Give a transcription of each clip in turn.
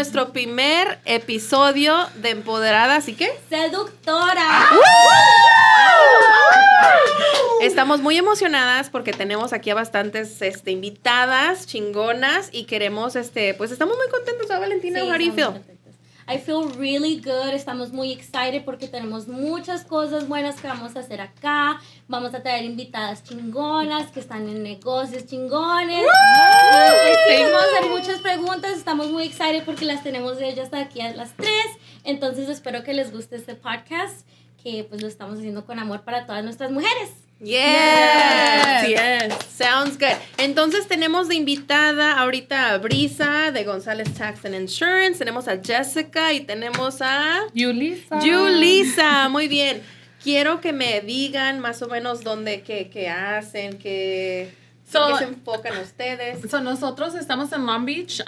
nuestro primer episodio de Empoderadas. ¿Y qué? Seductoras. Estamos muy emocionadas porque tenemos aquí a bastantes invitadas chingonas y queremos, pues estamos muy contentos, ¿no, Valentina? Sí, How do you feel? I feel really good. Estamos muy excited porque tenemos muchas cosas buenas que vamos a hacer acá. Vamos a traer invitadas chingonas que están en negocios chingones. Vamos a hacer muchas preguntas. Estamos muy excited porque las tenemos de ellas aquí a las 3. Entonces espero que les guste este podcast, que pues lo estamos haciendo con amor para todas nuestras mujeres. Yes. Sounds good. Entonces tenemos de invitada ahorita a Brisa de Gonzalez Tax Insurance, tenemos a Jessica y tenemos a Yulisa. Muy bien. Quiero que me digan más o menos dónde, qué hacen, qué se enfocan ustedes. Nosotros estamos en Long Beach,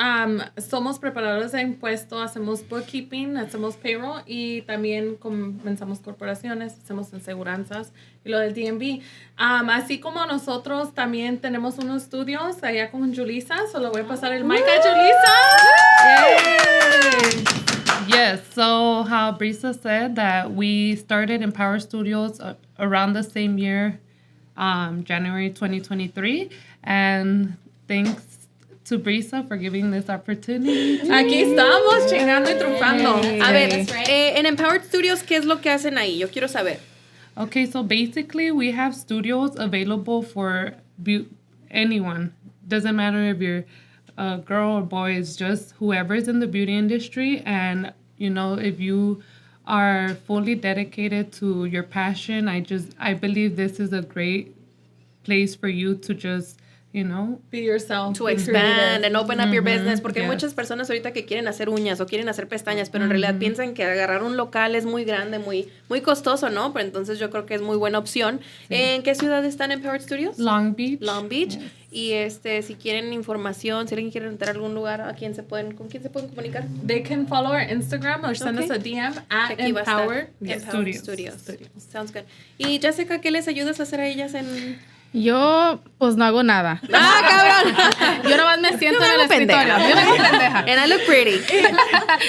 somos preparadores de impuestos, hacemos bookkeeping, hacemos payroll y también comenzamos corporaciones, hacemos aseguranzas y lo del DMV. Así como nosotros también tenemos unos estudios allá con Julissa, solo voy a pasar el mic a Julissa. Yes, so how Brisa said that we started Empower Studios around the same year, January 2023, and thanks to Brisa for giving this opportunity. Aquí estamos chingando y triunfando. A ver, en Empowered Studios, ¿qué es lo que hacen ahí? Yo quiero saber. Okay, so basically we have studios available for anyone. Doesn't matter if you're a girl or boy, it's just whoever's in the beauty industry. And, you know, if you are fully dedicated to your passion, I believe this is a great place for you to just, you know, be yourself, to expand and open up your business, porque hay muchas personas ahorita que quieren hacer uñas o quieren hacer pestañas, pero en realidad piensan que agarrar un local es muy grande, muy costoso, ¿no? Pero entonces yo creo que es muy buena opción. Sí. ¿En qué ciudad están Empowered Studios? Long Beach. Long Beach. Yes. Y si quieren información, si alguien quiere entrar a algún lugar, ¿con quién se pueden comunicar? They can follow our Instagram or send us a DM at Empowered Studios. Sounds good. Y Jessica, ¿qué les ayudas a hacer a ellas en...? Yo, pues, no hago nada. ¡Ah, cabrón! Yo nomás me siento en el escritorio. Yo me hago pendeja. And I look pretty.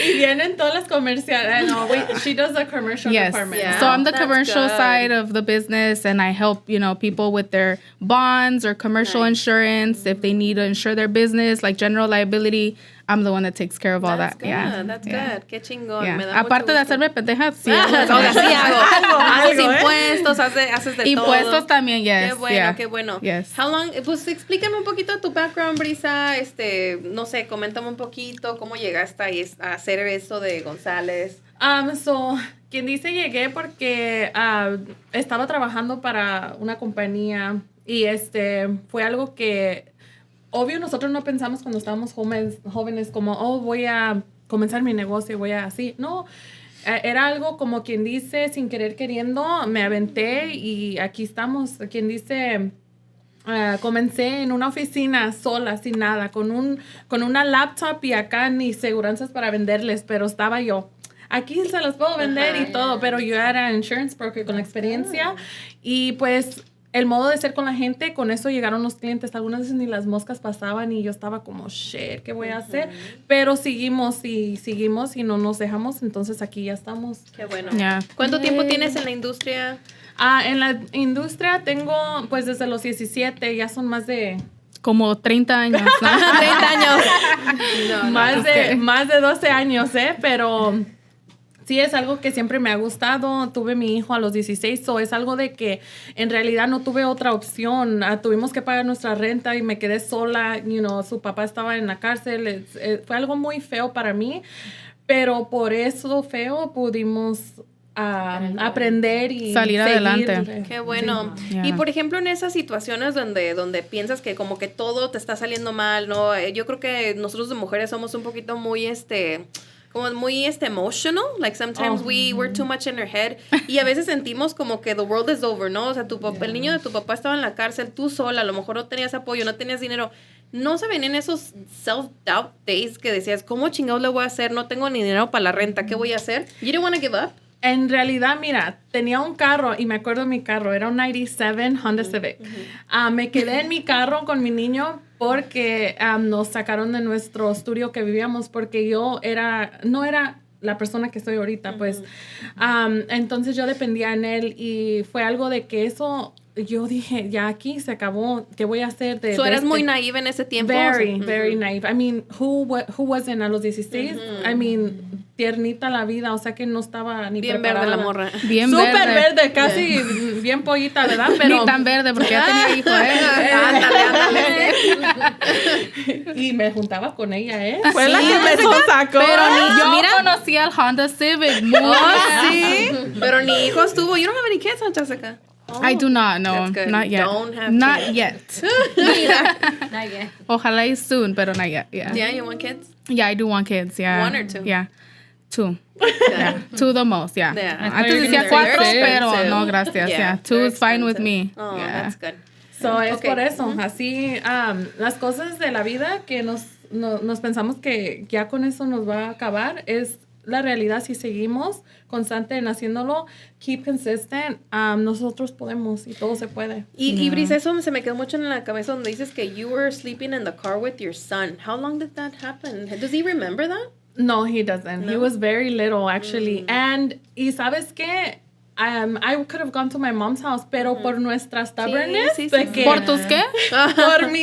Y vienen todas las comerciales. No, she does the commercial department. Yeah. So I'm the commercial side of the business, and I help, people with their bonds or commercial insurance. If they need to insure their business, like general liability, I'm the one that takes care of all that. Yeah. That's good. Qué chingón. Yeah. Me da Aparte de hacerme pendeja, sí. sí hago. Haces impuestos, haces de todo. Impuestos también, yes. Qué bueno. Yes. How long, pues explícame un poquito tu background, Brisa. No sé, coméntame un poquito cómo llegaste a hacer eso de González. Quien dice llegué porque estaba trabajando para una compañía y fue algo que obvio nosotros no pensamos cuando estábamos jóvenes como, voy a comenzar mi negocio, voy a así. No, era algo como quien dice, sin querer queriendo, me aventé y aquí estamos. Quien dice, comencé en una oficina sola, sin nada, con una laptop y acá ni seguranzas para venderles, pero estaba yo. Aquí se los puedo vender y todo, pero yo era insurance broker con la experiencia y pues el modo de ser con la gente, con eso llegaron los clientes. Algunas veces ni las moscas pasaban y yo estaba como, shit, ¿qué voy a hacer? Pero seguimos y no nos dejamos, entonces aquí ya estamos. Qué bueno. Yeah. ¿Cuánto tiempo tienes en la industria? En la industria tengo, pues desde los 17, ya son más de... Como 30 años, ¿no? 30 años. Más de 12 años, pero... Sí, es algo que siempre me ha gustado. Tuve mi hijo a los 16, es algo de que en realidad no tuve otra opción. Tuvimos que pagar nuestra renta y me quedé sola. Su papá estaba en la cárcel. Fue algo muy feo para mí, pero por eso feo pudimos aprender y salir adelante. Qué bueno. Sí. Yeah. Y por ejemplo, en esas situaciones donde piensas que como que todo te está saliendo mal, ¿no? Yo creo que nosotros de mujeres somos un poquito muy como muy emotional, like sometimes we're too much in our head y a veces sentimos como que the world is over, ¿no? O sea, el niño de tu papá estaba en la cárcel, tú sola, a lo mejor no tenías apoyo, no tenías dinero. No se ven en esos self-doubt days que decías, ¿cómo chingados le voy a hacer? No tengo ni dinero para la renta, ¿qué voy a hacer? You didn't want to give up? en realidad, mira, tenía un carro y me acuerdo de mi carro, era un 97 Honda Civic. Me quedé en mi carro con mi niño porque nos sacaron de nuestro estudio que vivíamos porque no era la persona que soy ahorita, pues. Entonces yo dependía en él y fue algo de que eso, yo dije, ya aquí se acabó, ¿qué voy a hacer? So eras muy naive en ese tiempo. Very naive. I mean, who wasn't a los 16? I mean, tiernita la vida, o sea que no estaba ni bien preparada. Verde la morra. Bien Súper verde, casi bien pollita, ¿verdad? Pero ni tan verde porque ya tenía hijos, Ándale. y me juntaba con ella, ¿eh? Fue la que me sacó. Pero ni yo conocí al Honda Civic. Sí. Pero ni hijos tuvo. You don't have any kids, Jessica. I do not, no. That's good. Not yet. Don't have not kids. yet. Not yet. Ojalá y soon, pero not yet. Yeah. Yeah, you want kids? Yeah, I do want kids, yeah. 1 or 2? Yeah. 2. Yeah. 2 the most, yeah. Yeah. Antes you're decía gonna 4, say pero expensive. no, gracias. Yeah, Yeah. 2 they're is fine with expensive. me. Oh, Yeah. that's good. So, es Okay. por eso, así, las cosas de la vida que nos pensamos que ya con eso nos va a acabar, es la realidad. Si seguimos constante en haciéndolo, keep consistent, nosotros podemos y todo se puede. Y Brice, eso se me quedó mucho en la cabeza donde dices que you were sleeping in the car with your son. How long did that happen? Does he remember that? No, he doesn't. He was very little, actually. Y ¿sabes qué? I could have gone to my mom's house, pero por nuestra stubbornness, sí, de sí. que- ¿Por tus qué?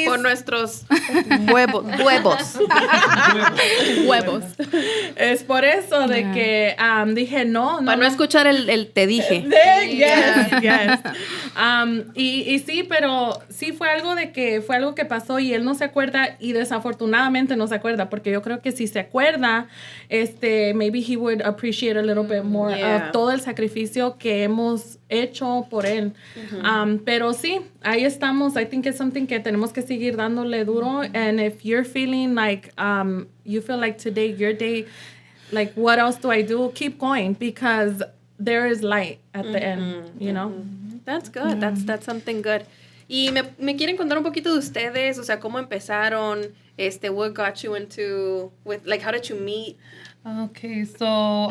Por nuestros huevos. Huevos. es por eso de que dije no. Para no escuchar el te dije. Yes. Y sí, pero sí fue algo que pasó y él no se acuerda y desafortunadamente no se acuerda porque yo creo que si se acuerda, maybe he would appreciate a little bit more Yeah. of todo el sacrificio que hemos hecho por él. Pero sí, ahí estamos. I think it's something que tenemos que seguir dándole duro. And if you're feeling like you feel like today, your day, like what else do I do? Keep going because there is light at the end, you know? That's good. That's something good. Y me quieren contar un poquito de ustedes, o sea, cómo empezaron, what got you into, how did you meet? Okay, so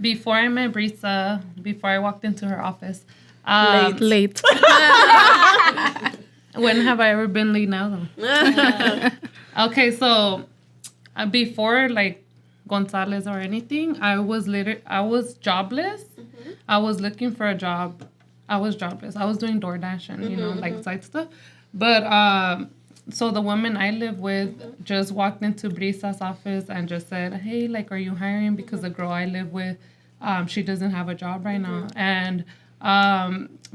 before I met Brisa, before I walked into her office, Late. when have I ever been late now? Though? Okay, so before like Gonzalez or anything, I was jobless. I was looking for a job. I was jobless. I was doing DoorDash and like side stuff. But so the woman I live with just walked into Brisa's office and just said, "Hey, like, are you hiring?" Because the girl I live with, she doesn't have a job right now. And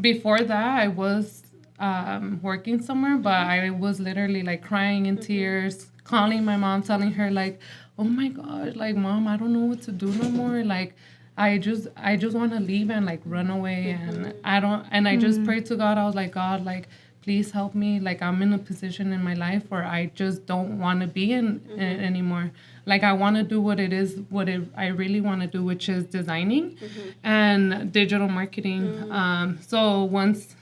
before that, I was working somewhere, but I was literally like crying in tears, calling my mom, telling her like, "Oh my gosh, like, Mom, I don't know what to do no more. Like, I just want to leave and like run away, and I just prayed to God. I was like, God, like, please help me. Like, I'm in a position in my life where I just don't want to be in anymore. Like, I want to do I really want to do, which is designing and digital marketing. So once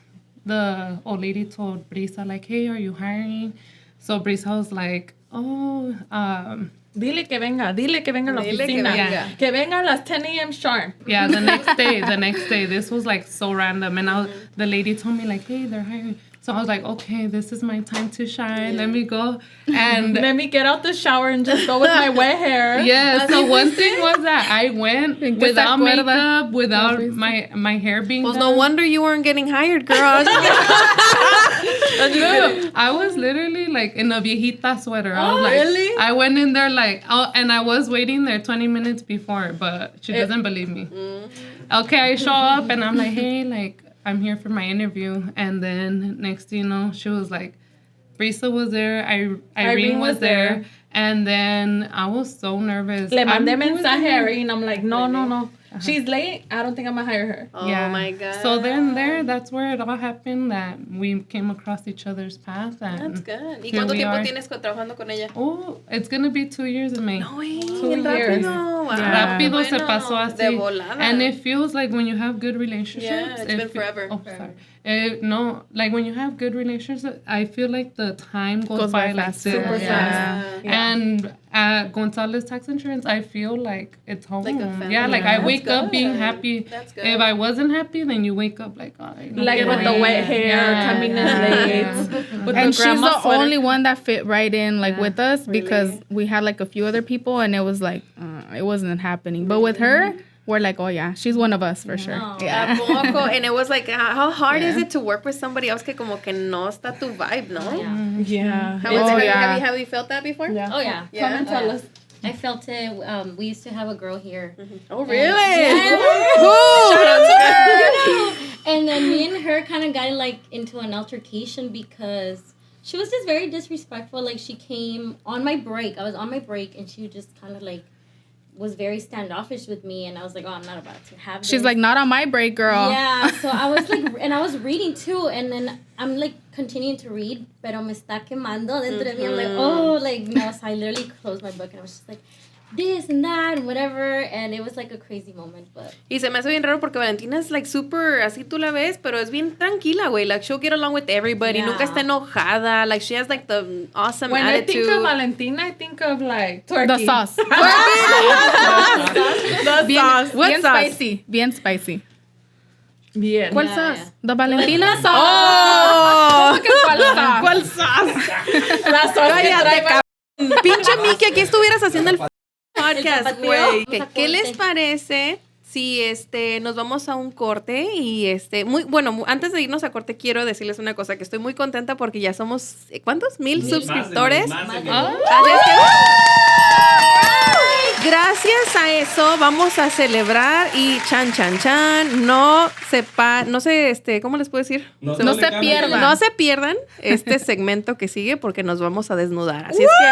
the old lady told Brisa, like, "Hey, are you hiring?" So Brisa was like, "Oh, Dile que venga a la oficina. venga. Que venga a las 10 a.m. sharp. yeah." The next day, this was like so random, and the lady told me like, "Hey, they're hiring." So I was like, "Okay, this is my time to shine. Let me go." And Let me get out the shower and just go with my wet hair. yeah, so one thing was that I went ¿En qué se without acuerda? makeup, without my hair being Pues done. no wonder you weren't getting hired, girl. No, I was literally like in a viejita sweater. I was like, really? I went in there like, and I was waiting there 20 minutes before, but she doesn't believe me. Okay, I show up and I'm like, "Hey, like, I'm here for my interview." And then next thing you know, she was like, Brisa was there, Irene was there. And then I was so nervous. Le mandé Who is mensaje there? a Irene. I'm like, no. She's late. I don't think I'm going to hire her. Oh Yeah. my God. So then that's where it all happened, that we came across each other's path. And That's good. ¿Y here cuánto we tiempo are. tienes trabajando con ella? Oh, it's going to be 2 years in May. No, güey, 2 bien years. rápido. Wow. Rápido se Bueno, pasó así. De volada. And it feels like when you have good relationships. Yeah, it's been forever. Oh, sorry. No, like when you have good relationships, I feel like the time goes by like fast. this. Super fast. Yeah. And at Gonzalez Tax Insurance, I feel like it's home. Like a family. Yeah, like I wake up being good. happy. That's good. If I wasn't happy, then you wake up like, oh, Like with the wet hair coming in late. With And the she's grandma the sweater. only one that fit right in, like with us, because we had like a few other people, and it was like it wasn't happening. But with her, we're like, oh yeah, she's one of us for sure. Yeah. Tampoco. And it was like, how hard is it to work with somebody else que como que no está tu vibe, no? Yeah. How is it? yeah. Have you felt that before? Yeah. Oh yeah. Yeah. Come and tell us. I felt it. We used to have a girl here. Oh, really? And then me and her kind of got like into an altercation because she was just very disrespectful. Like she came on my break. I was on my break and she just kind of like was very standoffish with me, and I was like, oh, I'm not about to have this. She's like, not on my break, girl. Yeah, so I was like, and I was reading too, and then I'm like continuing to read, pero me está quemando dentro de mí. I'm like, oh, like, no, so I literally closed my book, and I was just like, this and that and whatever, and it was like a crazy moment, but... Y se me hace bien raro porque Valentina es like super, así tú la ves, pero es bien tranquila, güey. Like she'll get along with everybody. Yeah. Nunca está enojada. Like she has like the awesome When attitude. I think of Valentina, I think of like turkey. The sauce. The bien, sauce. What bien sauce? spicy. Bien spicy. Bien. ¿Cuál Yeah, sauce? yeah. The Valentina sauce. ¡Oh! ¿Cuál sauce? ¿Cuál sauce? La sauce que trae Pinche Miki, aquí estuvieras haciendo el podcast, tapateo. güey. Vamos a ¿Qué les corte. parece si nos vamos a un corte? Y muy bueno, antes de irnos a corte quiero decirles una cosa, que estoy muy contenta porque ya somos ¿cuántos? 1,000 suscriptores. Más de Así es que gracias a eso vamos a celebrar y chan no se ¿cómo les puedo decir? No se pierdan. No se pierdan este segmento que sigue porque nos vamos a desnudar. Así es que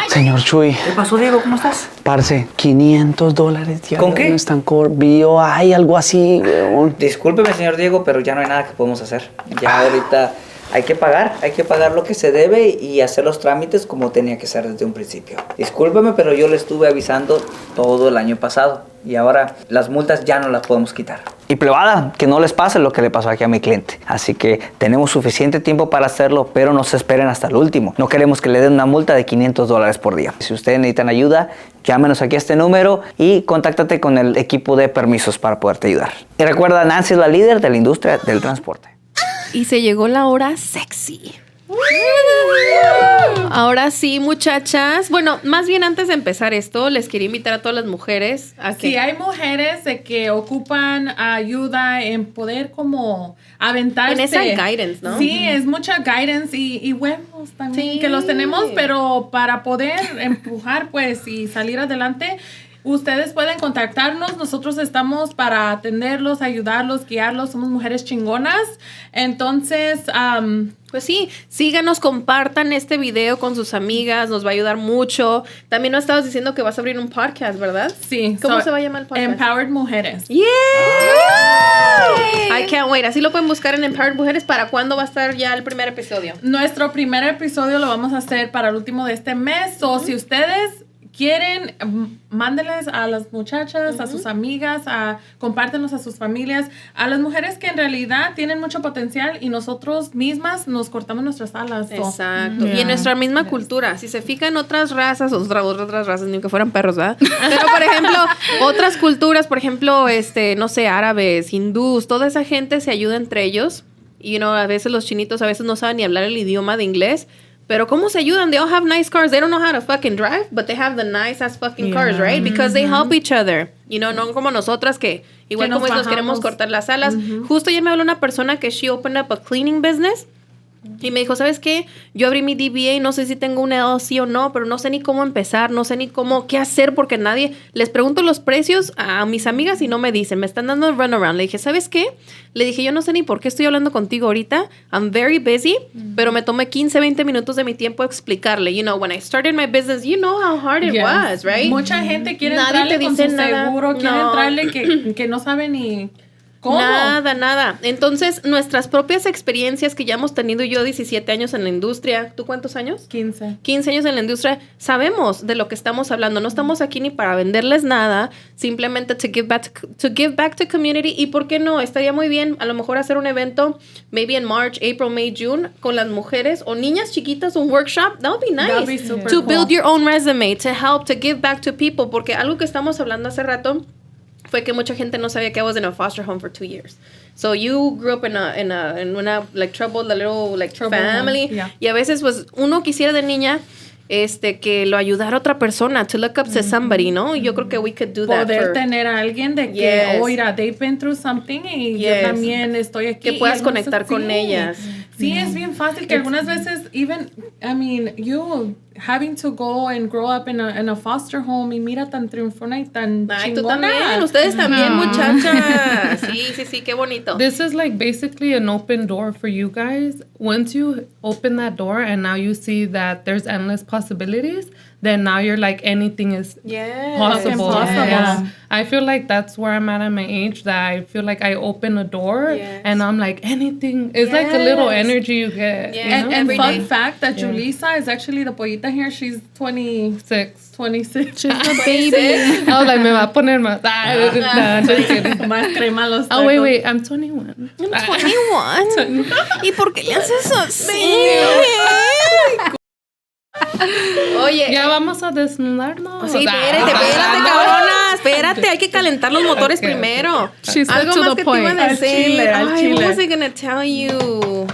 Señor Chuy. ¿Qué pasó, Diego? ¿Cómo estás? Parce, $500 ya. ¿Con qué? No están bio, hay algo así, weón. Discúlpeme, señor Diego, pero ya no hay nada que podemos hacer. Ya ahorita hay que pagar lo que se debe y hacer los trámites como tenía que ser desde un principio. Discúlpeme, pero yo le estuve avisando todo el año pasado y ahora las multas ya no las podemos quitar. Y plebada, que no les pase lo que le pasó aquí a mi cliente. Así que tenemos suficiente tiempo para hacerlo, pero no se esperen hasta el último. No queremos que le den una multa de $500 por día. Si ustedes necesitan ayuda, llámenos aquí a este número y contáctate con el equipo de permisos para poderte ayudar. Y recuerda, Nancy es la líder de la industria del transporte. y se llegó la hora sexy. Ahora sí, muchachas. Bueno, más bien antes de empezar esto, les quería invitar a todas las mujeres a que... Si hay mujeres de que ocupan ayuda en poder como aventarse. En esa guidance, ¿no? Sí, es mucha guidance y huevos también Sí. que los tenemos, pero para poder empujar pues y salir adelante, ustedes pueden contactarnos. Nosotros estamos para atenderlos, ayudarlos, guiarlos. Somos mujeres chingonas. Entonces, pues sí, síganos, compartan este video con sus amigas, nos va a ayudar mucho. También nos estabas diciendo que vas a abrir un podcast, ¿verdad? sí. ¿Cómo se va a llamar el podcast? Empowered Mujeres. ¡Yay! I can't wait. Así lo pueden buscar en Empowered Mujeres. ¿Para cuándo va a estar ya el primer episodio? Nuestro primer episodio lo vamos a hacer para el último de este mes. O si ustedes quieren, mándenles a las muchachas, a sus amigas, compártenos a sus familias, a las mujeres que en realidad tienen mucho potencial y nosotros mismas nos cortamos nuestras alas. Exacto. Y en nuestra misma cultura, si se fijan otras razas, otras razas, ni que fueran perros, ¿verdad? Pero, por ejemplo, otras culturas, por ejemplo, no sé, árabes, hindús, toda esa gente se ayuda entre ellos. Y, a veces los chinitos a veces no saben ni hablar el idioma de inglés. Pero ¿cómo se ayudan? They all have nice cars. They don't know how to fucking drive, but they have the nice ass fucking cars, right? Because they help each other. No como nosotras que igual Que como nos nos queremos bajamos. cortar las alas. Justo ayer me habló una persona que she opened up a cleaning business. Y me dijo, ¿sabes qué? Yo abrí mi DBA y no sé si tengo una LLC o no, pero no sé ni cómo empezar, no sé ni qué hacer porque les pregunto los precios a mis amigas y no me dicen, me están dando el runaround. Le dije, ¿sabes qué? Le dije, yo no sé ni por qué estoy hablando contigo ahorita. I'm very busy, pero me tomé 15, 20 minutos de mi tiempo a explicarle. When I started my business, you know how hard it was, right? Mucha gente quiere Nadie entrarle te con dice su nada. seguro, quiere No. entrarle que no sabe ni ¿Cómo? Nada. Entonces, nuestras propias experiencias que ya hemos tenido, yo 17 años en la industria, ¿tú cuántos años? 15. 15 años en la industria, sabemos de lo que estamos hablando. No estamos aquí ni para venderles nada, simplemente to give back to community. Y ¿por qué no? Estaría muy bien a lo mejor hacer un evento, maybe in March, April, May, June, con las mujeres o niñas chiquitas, un workshop. That would be nice. That would be super to cool. build your own resume, to help, to give back to people. Porque algo que estamos hablando hace rato fue que mucha gente no sabía que I was in a foster home for 2 years. So you grew up in una like troubled, a little like family. Yeah. Y a veces pues uno quisiera de niña que lo ayudara a otra persona, to look up to somebody, ¿no? Yo creo que we could do that. Poder tener a alguien de que, Yes. oiga, they've been through something y Yes. yo también estoy aquí. Que puedas Y conectar sí. con ellas. Sí, es bien fácil que algunas veces, even, I mean, you having to go and grow up in a foster home y mira tan triunfona y tan Ay, tú chingona. también, ustedes también, muchachas. Sí, qué bonito. This is like basically an open door for you guys. Once you open that door and now you see that there's endless possibilities, then now you're like anything is Yes. possible. Possible. Yeah. I feel like that's where I'm at my age, that I feel like I open a door Yes. and I'm like anything. It's like a little Yes. energy you get. Yeah. You know? And Every fun day. fact that Julissa is actually the pollita here. She's 26. 6. She's a baby. I was like, me va a poner más. Nah, just kidding. Más crema los Oh, wait, I'm 21. I'm 21. ¿Y por qué le haces así? Oye. Ya vamos a desnudarnos. Sí, espérate, cabrona. Espérate, hay que calentar los motores Okay, primero. She's Algo to más the que point. te iba a Al decir. chile, al Ay, chile. what was I gonna tell you?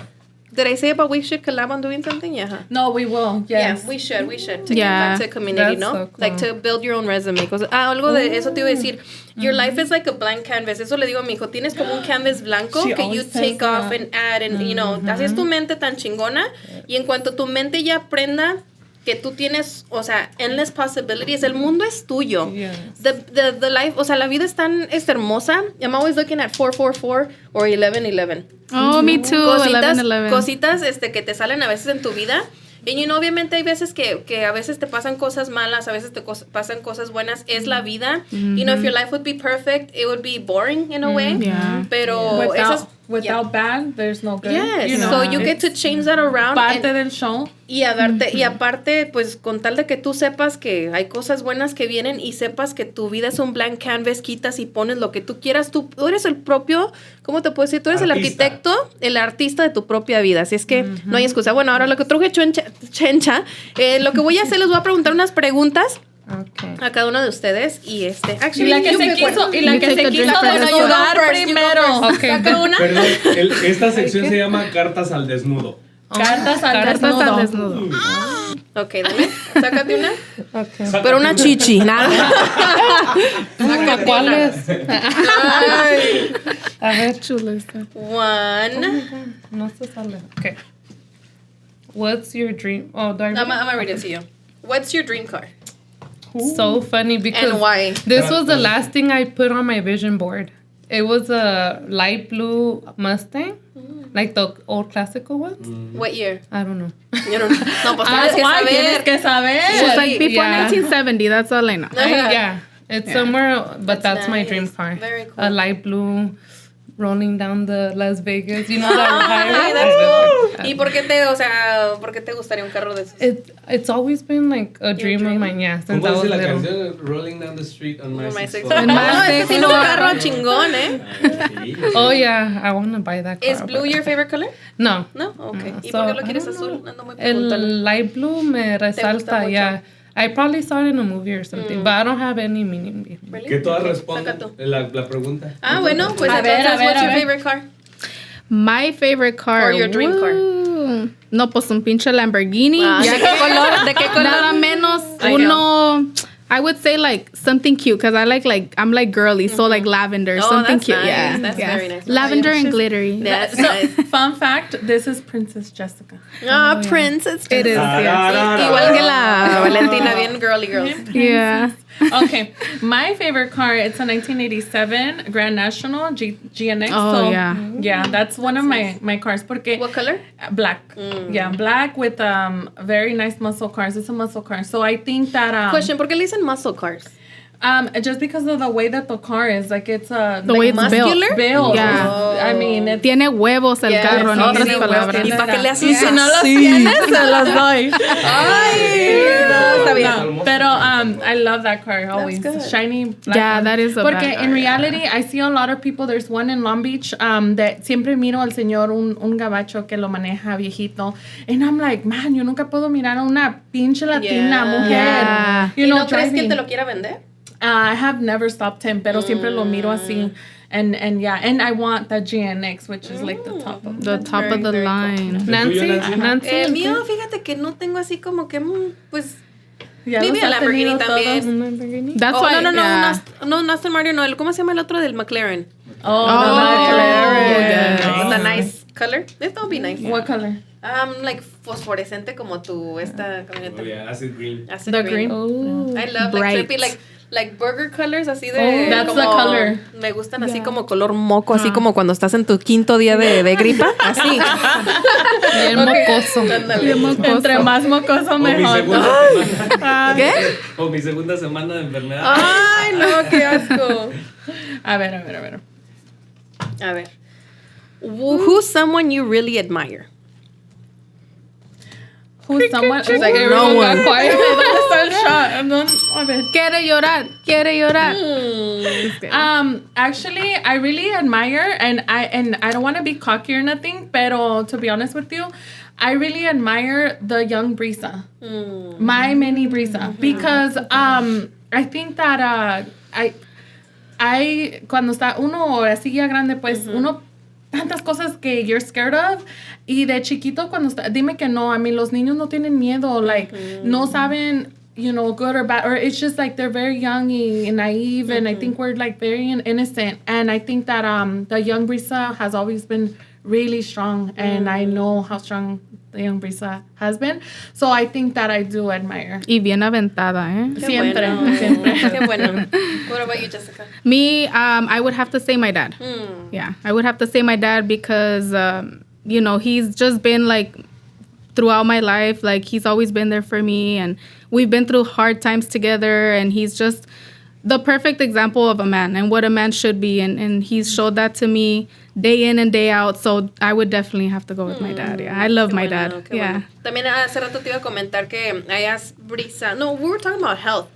Did I say about we should collab on doing something? Yeah. No, we will. Yes. Yeah, we should to Yeah. give back to the community, That's ¿no? so cool. Like to build your own resume. Algo de eso te iba a decir. Your life is like a blank canvas. Eso le digo a mi hijo. Tienes como un canvas blanco She que you always says take off that. and add and, you know, así es tu mente tan chingona. Y en cuanto tu mente ya aprenda que tú tienes, o sea, endless possibilities, el mundo es tuyo. Yes. The life, o sea, la vida es hermosa. I'm always looking at 444 or 1111. Oh, me too. 11. Cositas que te salen a veces en tu vida. Y you know, obviamente hay veces que a veces te pasan cosas malas, a veces te pasan cosas buenas. Es la vida. You know, if your life would be perfect, it would be boring in a way. Yeah. Pero esas... Without bad, there's no good. Yes, You know, so you get to change that around. parte and- del show. y a darte, y aparte, pues con tal de que tú sepas que hay cosas buenas que vienen y sepas que tu vida es un blank canvas, quitas y pones lo que tú quieras. Tú eres el propio, ¿cómo te puedo decir? Tú eres el Artista. arquitecto, el artista de tu propia vida. Así es que no hay excusa. Bueno, ahora lo que truje Chencha, lo que voy a hacer, les voy a preguntar unas preguntas Okay. a cada uno de ustedes y Y actually, la que you se pick one. quiso, y la You que take se a quiso drink first. desnudar You go first, primero. Okay. Saca una. Perdón, esta sección se llama Cartas al Desnudo. Cartas al Cartas al desnudo. desnudo. Ok, dale, sácate una. Okay. Sácate Pero una chichi, nada. Sácate ¿Cuál una. es? Ay. A ver. Chulista. One. No se sale. Okay. What's your dream? Oh, do I read I'm it? gonna read it to you. What's your dream car? So funny because And why? this was the last thing I put on my vision board. It was a light blue Mustang, like the old classical ones. What year? I don't know. You don't know. No, pues tienes que Why? Tienes saber. que saber. She's like before Yeah. 1970. That's all I know. Yeah, it's somewhere, but that's my dream nice. car. Very cool. A light blue, rolling down the Las Vegas. You know that Ay, highway? that's cool. ¿Y por qué por qué te gustaría un carro de esos? It's always been like a dream of mine, yeah, since ¿Cómo I was dice la little. canción? Rolling down the street on my My six. six. En más No, de ese tiene un eso. carro chingón, ¿eh? Oh yeah, I want to buy that car. ¿Es blue but- your favorite color? No. No, okay. ¿Y So, por qué lo I quieres don't azul? know. Ando muy preguntona. El light blue me resalta, mucho? yeah. I probably saw it in a movie or something, but I don't have any meaning. Really? Que todas Okay, respondan saca tú. la pregunta. Ah, bueno, pues A ver, entonces, a ver, what's a your ver. favorite car? My favorite car. Or your dream car. Woo. No, pues un pinche Lamborghini. Ah, ¿de qué color? ¿De qué color? Nada menos I uno. I would say like something cute because I'm like girly, so like lavender, Oh, something that's cute. nice. Yeah, That's yeah. very nice. Lavender Oh, yeah. and glittery. That's So, nice. fun fact, this is Princess Jessica. Ah, Princess. It is. Yeah. Igual que la Valentina, bien girly girls. Yeah. Okay, my favorite car, it's a 1987 Grand National GNX. Oh, so, yeah. Yeah, that's one of my cars. Porque What color? Black. Yeah, black with very nice muscle cars. It's a muscle car. So I think that Question, ¿por qué le dicen muscle cars? Just because of the way that the car is, like it's The way it's muscular? built. Yeah. I mean, it's... Tiene huevos el carro, en otras tiene palabras. ¿Y para qué le haces Si no los tienes, se los doy. Ay, no, está bien. No, pero I love that car always. good. Shiny black Yeah, one. that is a Porque bad car, in reality, I see a lot of people. There's one in Long Beach that siempre miro al señor, un gabacho que lo maneja viejito. And I'm like, man, yo nunca puedo mirar a una pinche latina mujer. Yeah. You ¿Y know, no crees que driving. te lo quiera vender? I have never stopped him, pero siempre lo miro así. And yeah, and I want the GNX, which is like the top of The top of the line. Nancy, Nancy. El mío, fíjate que no tengo así como que, pues... Ya Maybe los a ha Lamborghini tenido también. That's Oh, why, no, yeah. un Aston Martin, no. ¿Cómo se llama el otro del McLaren? Oh, Oh, McLaren. With a nice color. That would be nice. What color? Like fosforescente como esta camioneta. Oh, yeah, acid green. Acid The green. green. Oh, I love bright. like burger colors así de Oh, that's como, the color. Me gustan así como color moco, así como cuando estás en tu quinto día de gripa, así. Bien mocoso. Ándale. Entre más mocoso, O mi mejor. segunda semana. ¿Qué? O mi segunda semana de enfermedad. Ay, no, qué asco. A ver. A ver. Who's someone you really admire? Who's someone? She's like, no everyone got one. quiet. ¿Dónde está el shot? A ver. Quiere llorar. Actually, I really admire, and I don't want to be cocky or nothing, pero to be honest with you, I really admire the young Brisa, my mini Brisa, because I think that I cuando está uno así ya grande, pues uno tantas cosas que you're scared of. Y de chiquito cuando está, dime que no, I mean, los niños no tienen miedo, like, no saben, you know, good or bad, or it's just like they're very young and naive, and I think we're like very innocent, and I think that the young Brisa has always been really strong, and I know how strong the young Brisa has been, so I think that I do admire. Y bien aventada, ¿eh? Siempre. Qué bueno. What about you, Jessica? Me, I would have to say my dad. Yeah, I would have to say my dad because, you know, he's just been like throughout my life, like he's always been there for me, and we've been through hard times together, and he's just the perfect example of a man and what a man should be, and he's showed that to me day in and day out, so I would definitely have to go with my dad. Yeah, I love my dad. Qué Yeah. bueno. También hace rato te iba a comentar que hayas Brisa. No, we were talking about health.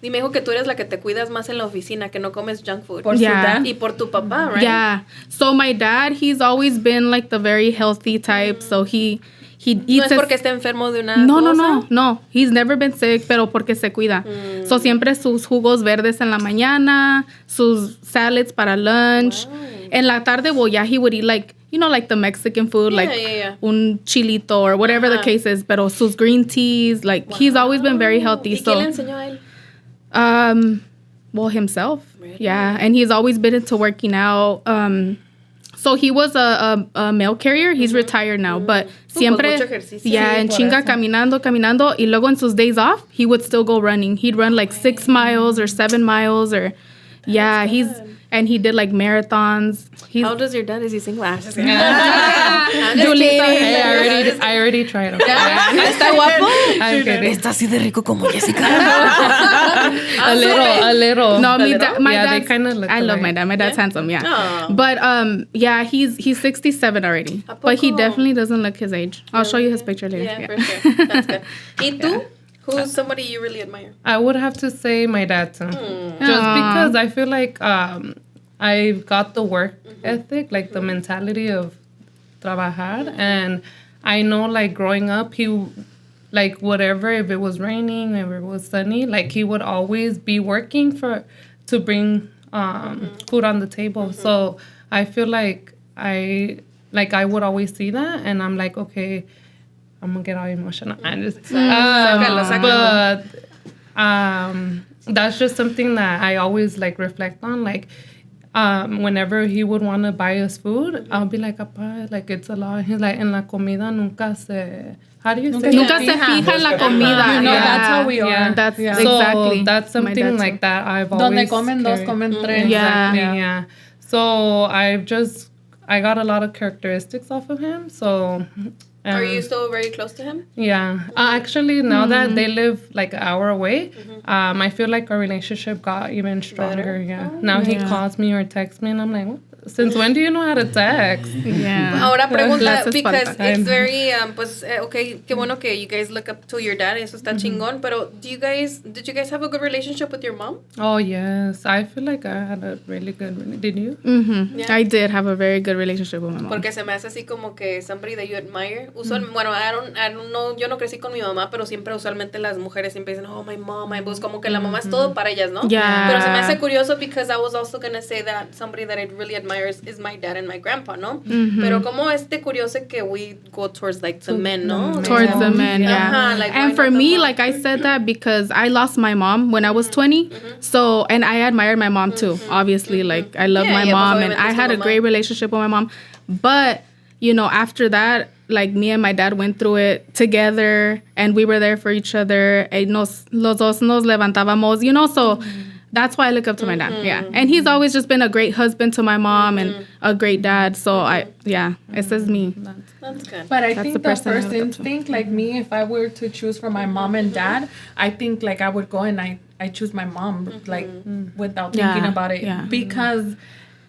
Y me dijo que tú eres la que te cuidas más en la oficina, que no comes junk food. Por su dad. Y por tu papá, right? Yeah. So my dad, he's always been like the very healthy type, so he eats No es his- porque esté enfermo de una No. cosa. He's never been sick, pero porque se cuida. So siempre sus jugos verdes en la mañana, sus salads para lunch. En la tarde, well, yeah, he would eat like, you know, like the Mexican food, like yeah. un chilito or whatever the case is. Pero sus green teas, like he's always been very healthy. ¿Y So, quién le enseñó a él? well, himself. Yeah, and he's always been into working out. So he was a mail carrier. He's retired now, but siempre, mucho ejercicio. yeah, en chinga caminando. Y luego en sus days off, he would still go running. He'd run like 6 miles or 7 miles or, yeah, and he did like marathons. He's, How old is your dad? Is he single? I'm just Hey, I already tried. Okay? ¿Está guapo? I'm kidding. Está así de rico como Jessica. A little. no, my Yeah, they dad. kinda look I love alike. my dad. My dad's handsome, yeah. Aw. But yeah, he's 67 already. But he poco? definitely doesn't look his age. I'll show you his picture later. Yeah, Yeah. for sure. That's good. ¿Y tú? Who's somebody you really admire? I would have to say my dad too. Just because I feel like I got the work ethic, like the mentality of trabajar, and I know like growing up, he like whatever, if it was raining, if it was sunny, like he would always be working to bring food on the table. So I feel like I would always see that, and I'm like, okay, I'm gonna get all emotional. I just, Sácalo. but that's just something that I always like reflect on. Like, whenever he would want to buy us food, I'll be like, "Appa, like it's a lot." He's like, "En la comida nunca se." How do you say? Nunca se fija en la comida. You know, Yeah. that's how we are. Yeah, that's Yeah. So exactly. that's My something dad like too. that I've Donde always comen dos, carried. comen tres. Yeah. Yeah. So I got a lot of characteristics off of him. So Are you still very close to him? Yeah. Actually, now that they live like an hour away, I feel like our relationship got even stronger. Yeah. Now he calls me or texts me, and I'm like, since when do you know how to text? Yeah. Ahora pregunta, Las because espaldas. it's very, okay, qué bueno que you guys look up to your dad, eso está chingón, pero did you guys have a good relationship with your mom? Oh, yes. I feel like I had a really good, did you? Mm-hmm. Yeah. I did have a very good relationship with my mom. Porque se me hace así como que somebody that you admire. Bueno, I don't know, yo no crecí con mi mamá, pero siempre usualmente las mujeres siempre dicen, oh, my mom, pues como que la mamá es todo para ellas, ¿no? Yeah. Pero se me hace curioso because I was also going to say that somebody that I really admire is my dad and my grandpa, ¿no? Pero como curioso que we go towards like the men, ¿no? Towards the men, yeah. Ajá, like, and for me, like I said that because I lost my mom when I was 20. So, and I admired my mom too. Obviously, like I love my mom and I had a great relationship with my mom. But, you know, after that, like me and my dad went through it together and we were there for each other. And los dos nos levantábamos, you know, so that's why I look up to my dad. Yeah. And he's always just been a great husband to my mom and a great dad. So it says me. That's good. But I That's think the the person I first look up to. instinct, like me, if I were to choose from my mom and dad, I think like I would go and I choose my mom, like without thinking about it. Yeah. Because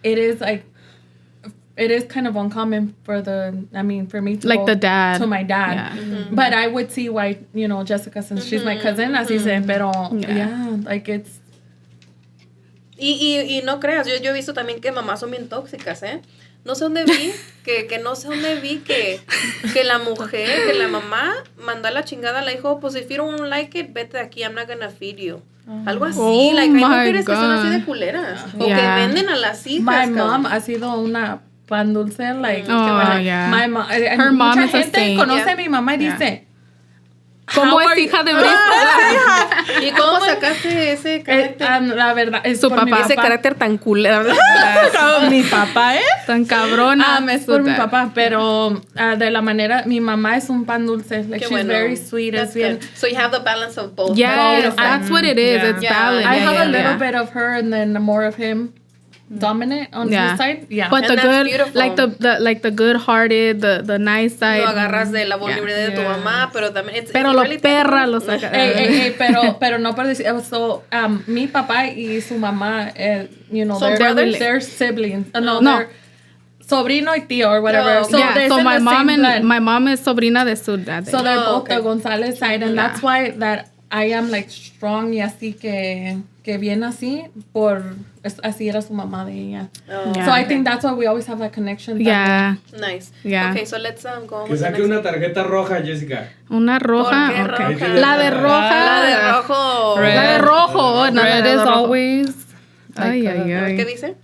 it is like, it is kind of uncommon for me to Like go the dad. to my dad. Yeah. But I would see why, you know, Jessica, since she's my cousin, así se, pero yeah, like it's. Y no creas, yo he visto también que mamás son bien tóxicas, ¿eh? No sé dónde vi, que la mujer, que la mamá mandó a la chingada a la hijo, pues if you don't like it, vete de aquí, I'm not gonna feed you. Algo así, Oh like hay my mujeres que son así de God. culeras. O Yeah. que venden a las hijas. My cabrón. mom ha sido una pan dulce, like. Oh, yeah. My mom, Her mom mucha is a gente saint. conoce Yeah. a mi mamá y dice, ¿Cómo How es are hija you? de Brisa? ¿Y cómo sacaste ese carácter? la verdad, es Su por mi papá. Ese carácter tan culero. Mi papá, Tan cabrona. es por mi papá, pero de la manera, mi mamá es un pan dulce. Like, Qué she's bueno. very sweet. That's Es bien. good. So you have the balance of both. Yes, Both. that's what it is. Yeah. It's Yeah. balance. I have a little yeah. bit of her and then more of him dominant on his side. Yeah. But And the that's good, beautiful. like the good-hearted, the nice side. Lo agarras de la vulnerabilidad de tu mamá, pero también... Pero it's lo really perra lo saca. pero no por decir, so, mi papá y su mamá, you know, Son brothers? they're siblings. No, No. they're sobrino y tío or whatever. Oh, so yeah, they're so in my the mom same blood. my mom is sobrina de su dad. So they're both okay. the Gonzalez side, and that's why that I am like strong y así que bien así así era su mamá de ella. Yeah. So I think that's why we always have that connection. Yeah, Nice. Yeah. Okay, so let's go on Que with the saque next una tarjeta roja, Jessica. una roja. ¿Por qué Okay. roja? La de roja. La de rojo. La de rojo. No, la Red de is rojo. always. Ay, ay, ¿Qué ay. dice?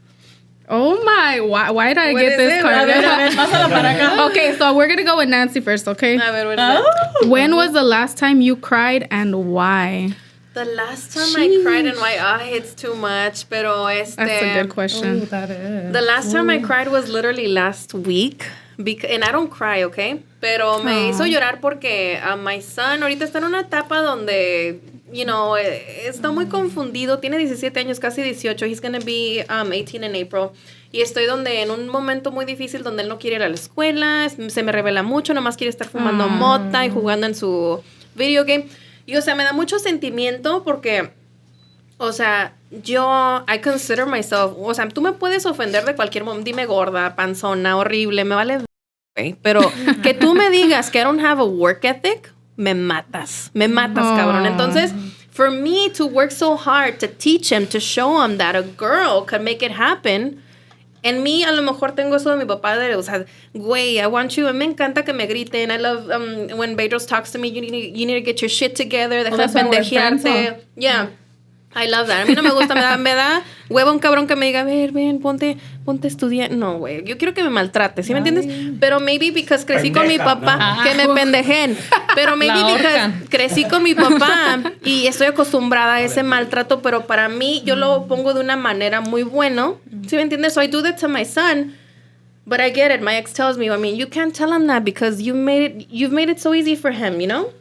Oh my! Why did I What get is this it? card? A ver, pásala para acá. Okay, so we're gonna go with Nancy first. Okay. A ver, what is it? When was the last time you cried and why? The last time I cried and why? It's too much. Pero That's a good question. That is. The last time I cried was literally last week. And I don't cry, okay? Pero me hizo llorar porque my son ahorita está en una etapa donde, you know, está muy confundido. Tiene 17 años, casi 18. He's going to be 18 in April. Y estoy en un momento muy difícil donde él no quiere ir a la escuela. Se me revela mucho. Nomás quiere estar fumando mota y jugando en su video game. Y, o sea, me da mucho sentimiento porque... O sea, I consider myself, o sea, tú me puedes ofender de cualquier momento, dime gorda, panzona, horrible, me vale, pero que tú me digas que I don't have a work ethic, me matas, cabrón. Entonces, for me to work so hard to teach him, to show him that a girl could make it happen, en mí a lo mejor tengo eso de mi papá, o sea, güey, I want you, me encanta que me griten, I love when Bedros talks to me, you need to get your shit together, deja de that's why we're friends, pendejearte, yeah. I love that. A mí no me gusta, me da hueva un cabrón que me diga, a ver, ven, ponte a estudiar. No, güey, yo quiero que me maltrate, ¿sí me entiendes? Pero maybe because crecí con mi papá, que me pendejen. Pero maybe because crecí con mi papá y estoy acostumbrada a ese maltrato, pero para mí yo lo pongo de una manera muy bueno, ¿sí me entiendes? So I do that to my son. But I get it. My ex tells me, I mean, you can't tell him that because you've made it so easy for him, you know?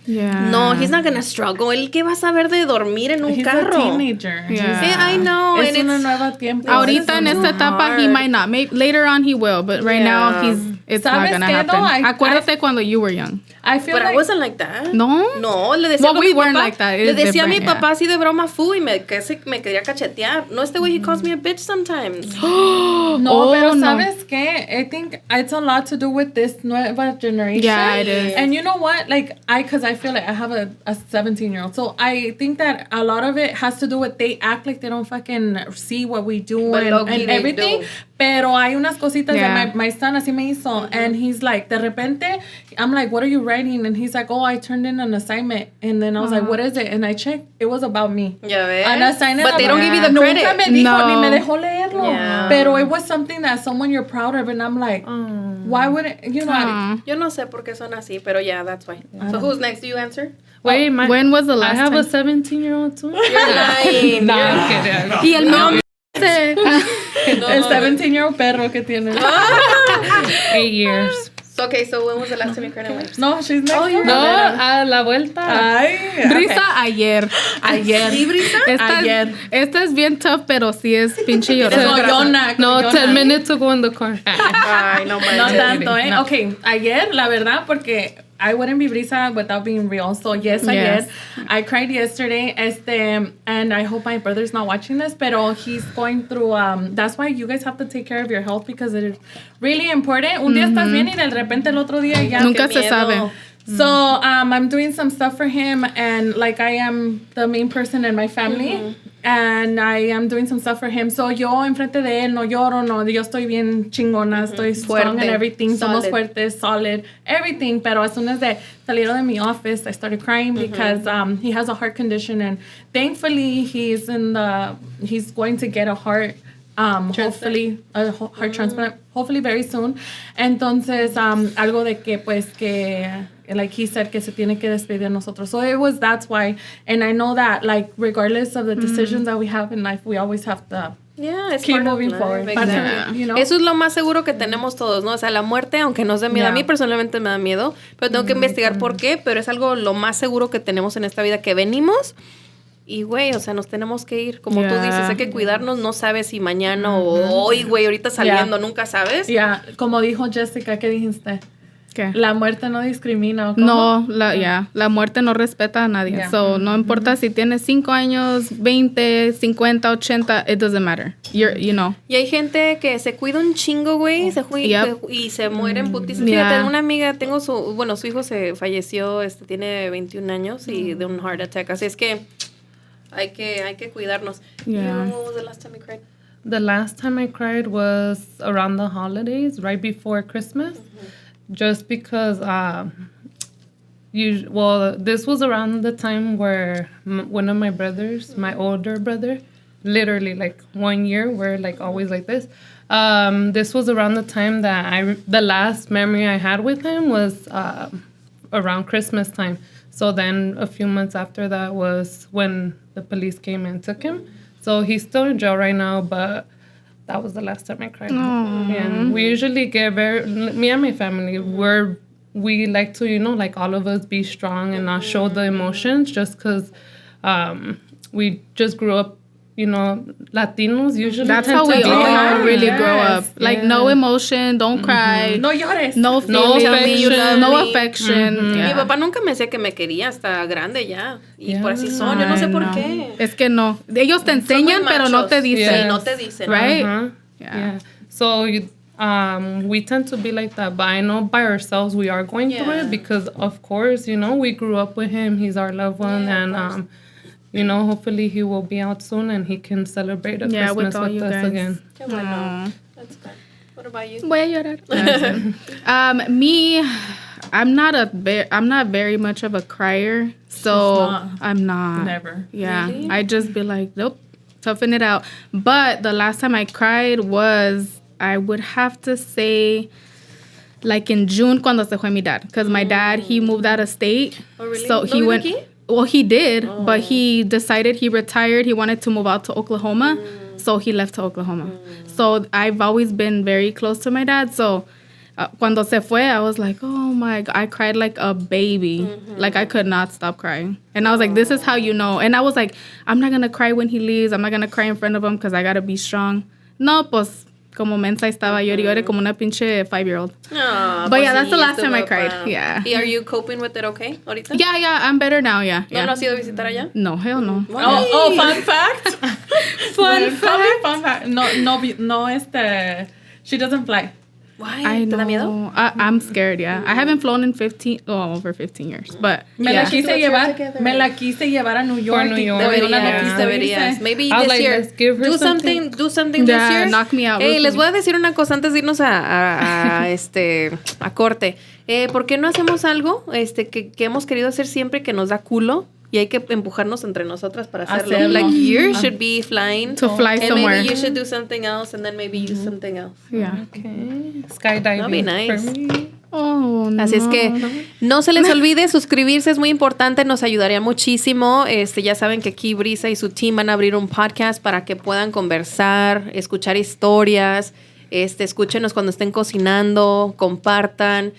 Yeah. No, he's not gonna struggle. ¿El qué va a saber de dormir en un He's carro? a teenager. Yeah. Yeah, I know. Es and una it's, nueva tiempo. Ahorita en esta etapa, he hard. might not. Maybe later on he will, but right now he's it's not gonna happen. Acuérdate cuando you were young. I feel But like I wasn't like that. No? No, le decía Well, a we mi weren't papá, like that. le It's decía a mi different, papá así de broma, y me quería cachetear. No, este güey, he calls me a bitch sometimes. No, pero ¿sabes qué? I think it's a lot to do with this nueva generation. Yeah, it is. And you know what? Like, because I feel like I have a 17-year-old. So I think that a lot of it has to do with they act like they don't fucking see what we do But low-key and they everything. do. Pero hay unas cositas Yeah. that my son así me hizo. And he's like, de repente, I'm like, what are you writing? And he's like, oh, I turned in an assignment. And then I was like, what is it? And I checked. It was about me. Ya ves. An assignment. But they don't give you the Nunca credit. me dijo, No. ni me dejó leerlo. Yeah. Pero it was something that someone you're proud of. And I'm like, why would it, you know. Yo no sé por qué son así, pero yeah, that's why. So who's next? Do you answer? Wait, When was the last I have time? a 17-year-old too. You're lying. No, I'm kidding. Y el no. El 17-year-old perro que tiene. 8 years. Okay, so when was the last time you cried in life? No, she's next. No, a la vuelta. Ay, Brisa ayer. ayer. ¿Sí, Brisa? Ayer. Esta es bien tough, pero sí es pinche llorona. Coyona, No, coyona. 10 minutes to go in the car. Ay, no No manches. tanto, ¿eh? No. Okay, ayer, la verdad, porque I wouldn't be Brisa without being real. So, yes, ayer. I cried yesterday, and I hope my brother's not watching this, pero he's going through, that's why you guys have to take care of your health because it is really important. Un día estás bien y de repente el otro día ya. Nunca qué se miedo. sabe. So, I'm doing some stuff for him, and like I am the main person in my family, and I am doing some stuff for him. So, yo enfrente de él no lloro, no, yo estoy bien chingona, estoy strong Fuerte. and everything, somos Solid. fuertes, solid, everything. Pero as soon as they salieron de mi office, I started crying because he has a heart condition, and thankfully he's going to get a heart. Hopefully a heart transplant, hopefully very soon. Entonces, algo de que pues que like he said que se tiene que despedir de nosotros. So that's why, and I know that like regardless of the decisions that we have in life, we always have to Yeah, it's keep part of moving life, forward. exactly. You know? Eso es lo más seguro que tenemos todos, ¿no? O sea, la muerte, aunque nos dé miedo, a Yeah. mí personalmente me da miedo, pero tengo que investigar por qué, pero es algo lo más seguro que tenemos en esta vida, que venimos y, güey, o sea, nos tenemos que ir. Como tú dices, hay que cuidarnos, no sabes si mañana o hoy, güey, ahorita saliendo, nunca sabes. Yeah, como dijo Jessica, ¿qué dijiste? ¿Qué? La muerte no discrimina. ¿o cómo? No, la muerte no respeta a nadie. Yeah. So, no importa si tienes 5 años, 20, 50, 80, it doesn't matter. You know. Y hay gente que se cuida un chingo, güey, y se muere en putiza. Yeah. Fíjate, una amiga, su hijo se falleció, tiene 21 años y de un heart attack. Así es que hay que cuidarnos. Yeah. What was the last time you cried? The last time I cried was around the holidays, right before Christmas. Just because, this was around the time where one of my brothers, my older brother, literally like 1 year, we're like always like this. This was around the time that the last memory I had with him was around Christmas time. So then a few months after that was when the police came and took him. So he's still in jail right now, but that was the last time I cried. And we usually get me and my family, we like to, like all of us be strong and not show the emotions just because we just grew up, Latinos usually. That's tend how to we be all like, really Yes, grow up. Like, no emotion, don't cry. No llores. No feelings, affection. no affection. Mi Yeah. papá nunca me decía que me quería hasta grande ya. Y por así son, yo no sé por qué. Es que no. Ellos te enseñan, pero no te dicen. Sí, no te dicen. Right? Yeah. So we tend to be like that, but I know by ourselves we are going through it because, of course, we grew up with him. He's our loved one, and hopefully he will be out soon and he can celebrate a Christmas with all with you us guys. again. Qué bueno. That's good. What about you? Voy a llorar. Me, I'm not very much of a crier, so I'm not. Never. Yeah, I just be like, nope, toughen it out. But the last time I cried was, I would have to say, like in June, cuando se fue mi dad, because my dad, he moved out of state. Oh, really? So he ¿No vive went. aquí? Well, he did, but he decided he retired. He wanted to move out to Oklahoma, so he left to Oklahoma. So I've always been very close to my dad. So cuando se fue, I was like, oh my God, I cried like a baby. Like I could not stop crying. And I was like, this is how you know. And I was like, I'm not going to cry when he leaves. I'm not going to cry in front of him because I got to be strong. No, pues como mensa estaba llorando como una pinche 5-year-old. Ah, But pues yeah, that's the sí, last time I estuvo cried. pa- Yeah. ¿Y are you coping with it okay ahorita? Yeah, I'm better now, yeah. ¿No lo has ido a visitar allá? No, hell no. Oh, fun fact. Fun fact. Fun fact. No, she doesn't fly. Why? ¿Te da miedo? I'm scared, yeah. I haven't flown in over 15 years, but Me yeah. la quise llevar a New York. New York. Deberías. Maybe I was this like, year. let's give her Do something. something this Yeah, year. knock me out. Hey, with les me. voy a decir una cosa antes de irnos a corte. ¿Por qué no hacemos algo que hemos querido hacer siempre que nos da culo? Y hay que empujarnos entre nosotras para hacerlo. Like, you should be flying. To fly and somewhere. maybe you should do something else, and then maybe you something else. Yeah. Okay. Skydiving. That'd be nice. For me. Oh, no. Así es que no se les olvide suscribirse, es muy importante, nos ayudaría muchísimo. Ya saben que aquí Brisa y su team van a abrir un podcast para que puedan conversar, escuchar historias. Escúchenos cuando estén cocinando, compartan.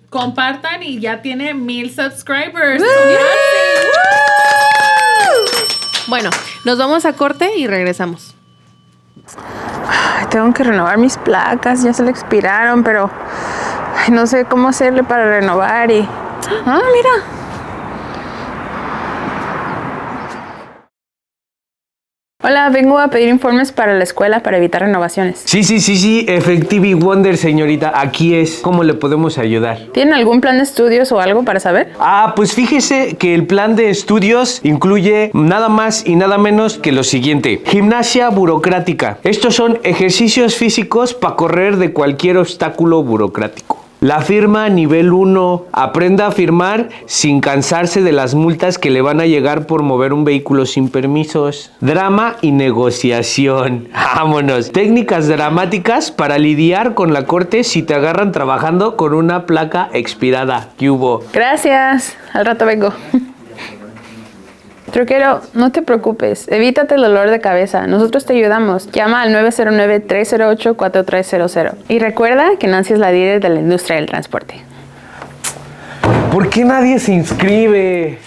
Compartan y ya tiene 1,000 subscribers. Bueno, nos vamos a corte y regresamos. Ay, tengo que renovar mis placas, ya se le expiraron, pero no sé cómo hacerle para renovar y... Ah, mira. Hola, vengo a pedir informes para la escuela para evitar renovaciones. Sí, Effective Wonder, señorita, aquí es. ¿Cómo le podemos ayudar? ¿Tienen algún plan de estudios o algo para saber? Pues fíjese que el plan de estudios incluye nada más y nada menos que lo siguiente. Gimnasia burocrática. Estos son ejercicios físicos para correr de cualquier obstáculo burocrático. La firma nivel 1. Aprenda a firmar sin cansarse de las multas que le van a llegar por mover un vehículo sin permisos. Drama y negociación. Vámonos. Técnicas dramáticas para lidiar con la corte si te agarran trabajando con una placa expirada. ¿Qué hubo? Gracias, al rato vengo. Troquero, no te preocupes, evítate el dolor de cabeza, nosotros te ayudamos. Llama al 909-308-4300. Y recuerda que Nancy es la líder de la industria del transporte. ¿Por qué nadie se inscribe?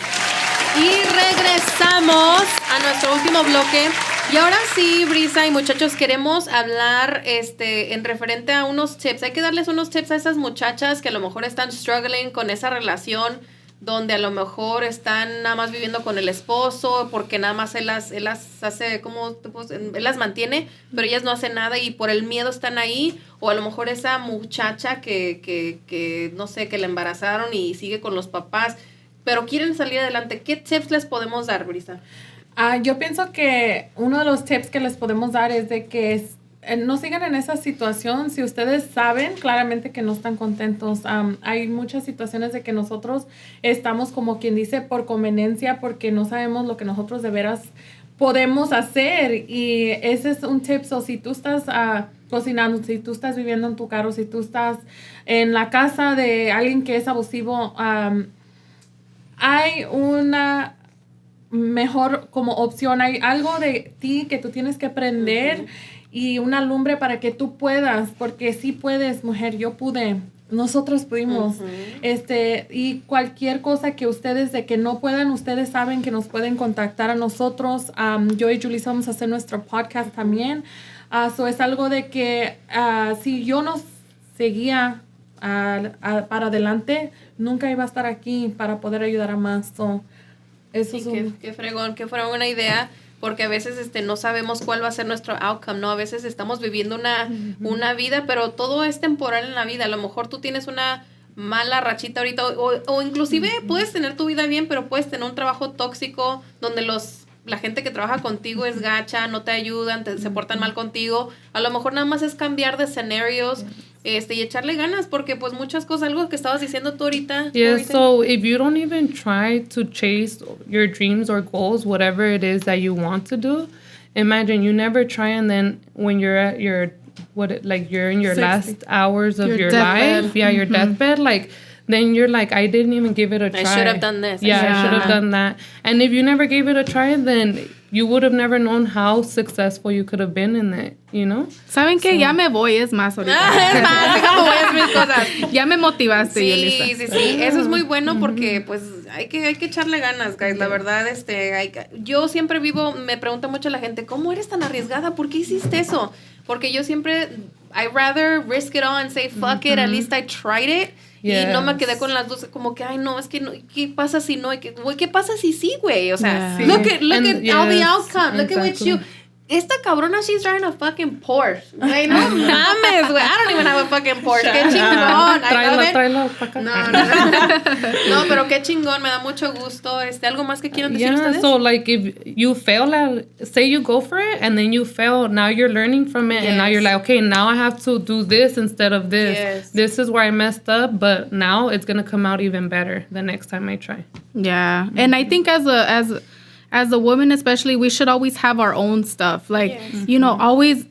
Y regresamos a nuestro último bloque. Y ahora sí, Brisa y muchachos, queremos hablar en referente a unos tips. Hay que darles unos tips a esas muchachas que a lo mejor están struggling con esa relación, donde a lo mejor están nada más viviendo con el esposo, porque nada más él las hace, él las mantiene, pero ellas no hacen nada y por el miedo están ahí, o a lo mejor esa muchacha que no sé, que la embarazaron y sigue con los papás, pero quieren salir adelante. ¿Qué tips les podemos dar, Brisa? Yo pienso que uno de los tips que les podemos dar es de que no sigan en esa situación si ustedes saben claramente que no están contentos. Hay muchas situaciones de que nosotros estamos, como quien dice, por conveniencia, porque no sabemos lo que nosotros de veras podemos hacer, y ese es un tip. So, si tú estás cocinando, si tú estás viviendo en tu carro, si tú estás en la casa de alguien que es abusivo, hay una mejor como opción, hay algo de ti que tú tienes que aprender. Y una lumbre para que tú puedas, porque sí puedes, mujer, yo pude, nosotros pudimos. Y cualquier cosa que ustedes de que no puedan, ustedes saben que nos pueden contactar a nosotros. Yo y Julissa vamos a hacer nuestro podcast también. So es algo de que si yo no seguía para adelante, nunca iba a estar aquí para poder ayudar a más. So, eso es qué fregón una idea. Porque a veces no sabemos cuál va a ser nuestro outcome, ¿no? A veces estamos viviendo una vida, pero todo es temporal en la vida. A lo mejor tú tienes una mala rachita ahorita, o inclusive puedes tener tu vida bien, pero puedes tener un trabajo tóxico donde la gente que trabaja contigo es gacha, no te ayudan, se portan mal contigo. A lo mejor nada más es cambiar de escenarios y echarle ganas, porque pues muchas cosas, algo que estabas diciendo tú ahorita. Yeah, so if you don't even try to chase your dreams or goals, whatever it is that you want to do, imagine you never try, and then when you're at you're in your 60. last hours of your deathbed. life, your deathbed, then you're like, I didn't even give it a try. I should have done this. Yeah, I should have done that. And if you never gave it a try, then you would have never known how successful you could have been in it, you know? ¿Saben qué? Ya me voy, es más ahorita. Es más, déjame voy a hacer mis cosas. Ya me motivaste, Yulisa. Sí. Eso es muy bueno porque, pues, hay que echarle ganas, guys. La verdad, yo siempre me pregunta mucho la gente, ¿cómo eres tan arriesgada? ¿Por qué hiciste eso? Porque yo siempre, I rather risk it all and say, fuck it, at least I tried it. Yes. Y no me quedé con las dos, como que, ay, no, es que, no, ¿qué pasa si no? ¿Qué pasa si sí, güey? O sea, look at all the outcome. Look at what you... Esta cabrona, she's driving a fucking Porsche. Güey, no mames, güey. I don't even have a fucking Porsche. Qué chingón. Tráelo para acá. No, pero qué chingón. Me da mucho gusto. ¿Algo más que quieran decir ustedes? So, like, if you fail say you go for it, and then you fail, now you're learning from it, and now you're like, okay, now I have to do this instead of this. Yes. This is where I messed up, but now it's going to come out even better the next time I try. Yeah. And I think as a woman especially, we should always have our own stuff. Like, you know, always,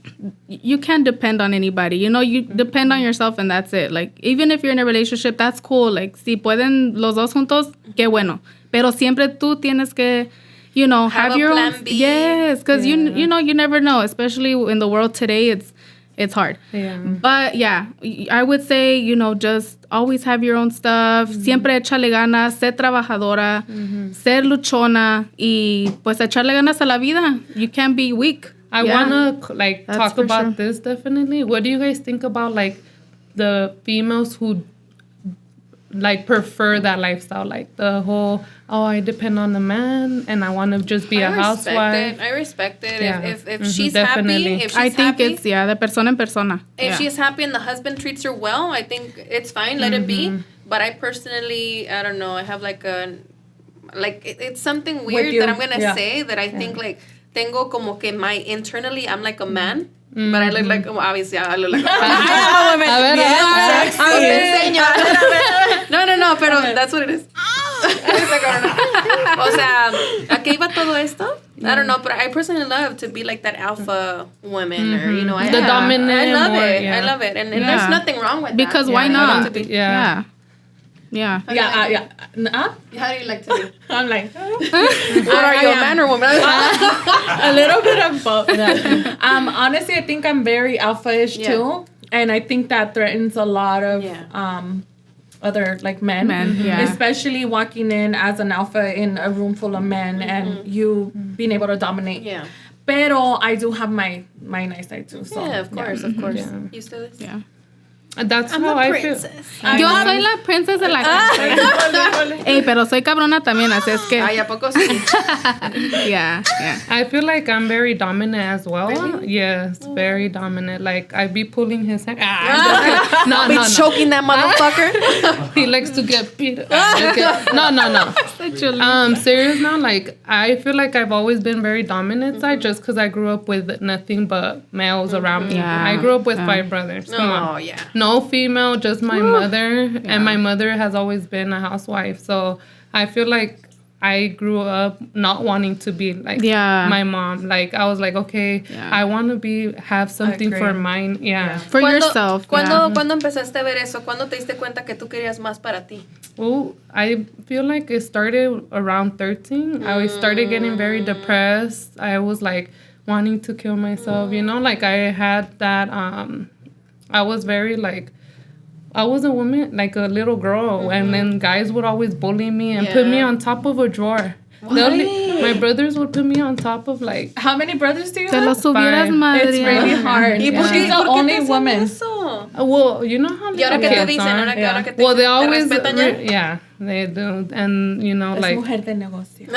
you can't depend on anybody. You know, you depend on yourself and that's it. Like, even if you're in a relationship, that's cool. Like, si pueden los dos juntos, qué bueno. Pero siempre tú tienes que, you know, have your own. B. Yes, because you know, you never know. Especially in the world today, it's hard. Yeah. But yeah, I would say, you know, just always have your own stuff. Siempre échale ganas, ser trabajadora, ser luchona y pues echarle ganas a la vida. You can't be weak. I want to like talk about this definitely. What do you guys think about like the females who like prefer that lifestyle? Like the whole, I depend on the man and I want to just be a housewife. I respect it. Yeah. If she's happy, I think it's de persona en persona. If she's happy and the husband treats her well, I think it's fine. Let it be. But I personally, I don't know. I have it's something weird that I'm gonna say that I think like tengo como que internally I'm like a man. But I look like, obviously, I look like I am a woman. No, pero that's what it is. O sea, ¿a qué iba todo esto? I don't know, but I personally love to be like that alpha woman, or, you know, the dominant. I love it. I love it. And there's nothing wrong with because that. Why not? Yeah. Yeah. How do you like to be? I'm like, what are you, a man or woman? A little bit of both. Honestly, I think I'm very alpha-ish too, and I think that threatens a lot of other like men, especially walking in as an alpha in a room full of men and you being able to dominate. Yeah. Pero I do have my nice side too. So of course. Yeah. You still this? Yeah. That's I'm how a I princess. feel. Yo soy la princesa de la casa. Ey, pero soy cabrona también, así es que. Ay, ¿a poco sí? Yeah. I feel like I'm very dominant as well. Really? Yes, very dominant. Like I be pulling his hair. No. Choking that motherfucker. He likes to get beat. No. Serious now. Like I feel like I've always been very dominant side, just because I grew up with nothing but males around me. Yeah. I grew up with 5 brothers. Come on. Yeah. No female, just my mother. And my mother has always been a housewife. So I feel like I grew up not wanting to be like my mom. Like I was like, okay, I want to have something for mine. For yourself. ¿Cuándo empezaste a ver eso? ¿Cuándo te diste cuenta que tú querías más para ti? Well, I feel like it started around 13. I started getting very depressed. I was like wanting to kill myself, you know, like I had that I was very like, I was a woman, like a little girl, and then guys would always bully me and put me on top of a drawer. My brothers would put me on top of like... How many brothers do you Te have? lo subieras, madre. It's really hard. She's the only woman. Well, you know how little kids are? Well, they always... They do. And, you know, like... Mujer de negocio.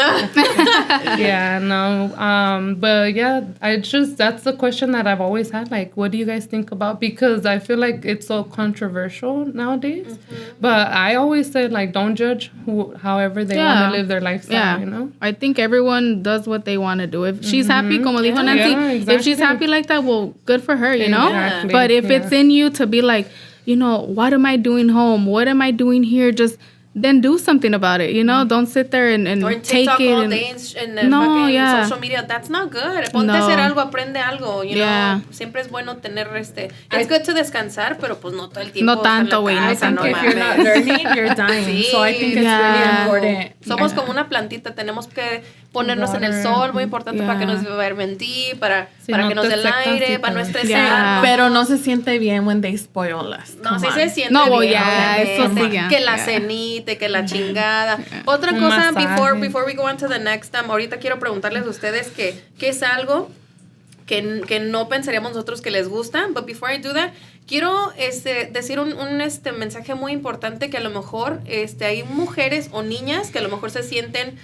But yeah, that's the question that I've always had. Like, what do you guys think about? Because I feel like it's so controversial nowadays. But I always say, like, don't judge however they want to live their lifestyle, you know? I think everyone does what they want to do. If she's happy, como dijo Nancy, exactly. if she's happy like that, well, good for her, you know? Exactly. But if it's in you to be like, you know, what am I doing home? What am I doing here? Just... then do something about it, you know? Don't sit there and or take TikTok it. all day in the social media. That's not good. Ponte a hacer algo, aprende algo, you know? Siempre es bueno tener It's good to descansar, pero pues no todo el tiempo. No tanto, güey. I think if you're not learning, you're dying. So I think it's really important. Somos como una plantita. Tenemos que ponernos en el sol, muy importante para que nos vitamin D, para no que nos dé el aire, para no estresar. Pero no se siente bien when they spoil us. No, sí se siente No, bien. eso sí, ya. Que la cenita, que la chingada. Otra cosa, before we go on to the next, ahorita quiero preguntarles a ustedes que es algo que no pensaríamos nosotros que les gusta, but before I do that, quiero decir un mensaje muy importante que a lo mejor hay mujeres o niñas que a lo mejor se sienten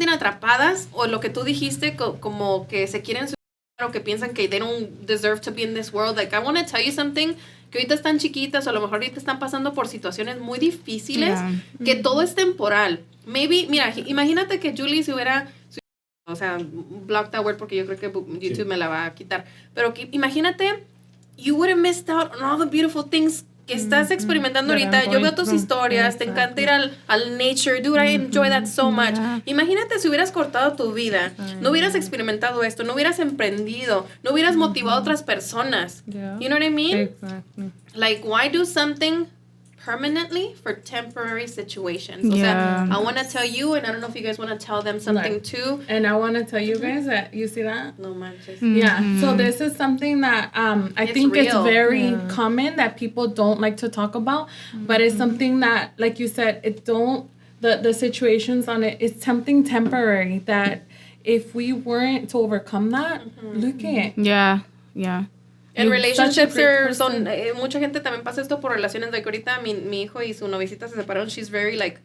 atrapadas, o lo que tú dijiste, como que se quieren suicidar, o que piensan que they don't deserve to be in this world. Like, I want to tell you something, que ahorita están chiquitas, o a lo mejor ahorita están pasando por situaciones muy difíciles, que todo es temporal. Maybe, mira, imagínate que Julie se hubiera, o sea, block that word porque yo creo que YouTube me la va a quitar, pero imagínate, you would have missed out on all the beautiful things que estás experimentando ahorita. Yo veo tus historias, te encanta ir al nature, dude, I enjoy that so much. Imagínate si hubieras cortado tu vida, no hubieras experimentado esto, no hubieras emprendido, no hubieras motivado a otras personas. You know what I mean? Exactly. Like, why do something permanently for temporary situations? O sea, I want to tell you, and I don't know if you guys want to tell them something too. And I want to tell you guys that, you see that? No manches. Yeah, so this is something that I think it's very common that people don't like to talk about, but it's something that, like you said, the situations on it, it's something temporary that if we weren't to overcome that, look at it. Yeah. En relationships son mucha gente también pasa esto por relaciones. Like, ahorita mi hijo y su novicita se separaron. She's very like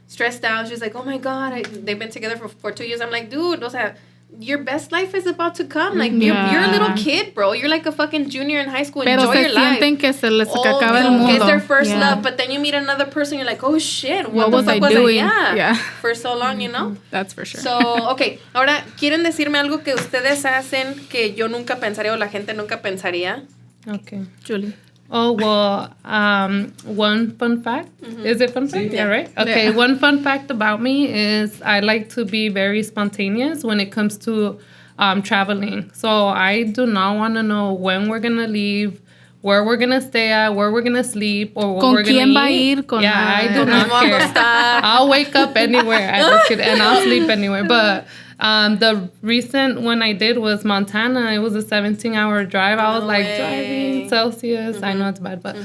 stressed out. She's like, oh my god, they've been together for 2 years. I'm like, dude, o sea, your best life is about to come. Like, you're a little kid, bro. You're like a fucking junior in high school. Pero enjoy your life. sienten que se les acaba el mundo. Que es their first love, but then you meet another person, you're like, oh shit, what the was fuck I was doing? I for so long, you know? That's for sure. So, okay, ahora, ¿quieren decirme algo que ustedes hacen que yo nunca pensaría o la gente nunca pensaría? Okay. Julie. Oh, well, one fun fact. Is it fun fact? Yeah, right? Okay, one fun fact about me is I like to be very spontaneous when it comes to traveling. So I do not want to know when we're going to leave, where we're going to stay at, where we're going to sleep, or what we're going to eat. I do not care. I'll wake up anywhere and I'll sleep anywhere. But the recent one I did was Montana. It was a 17-hour drive. I was driving Celsius. I know it's bad, but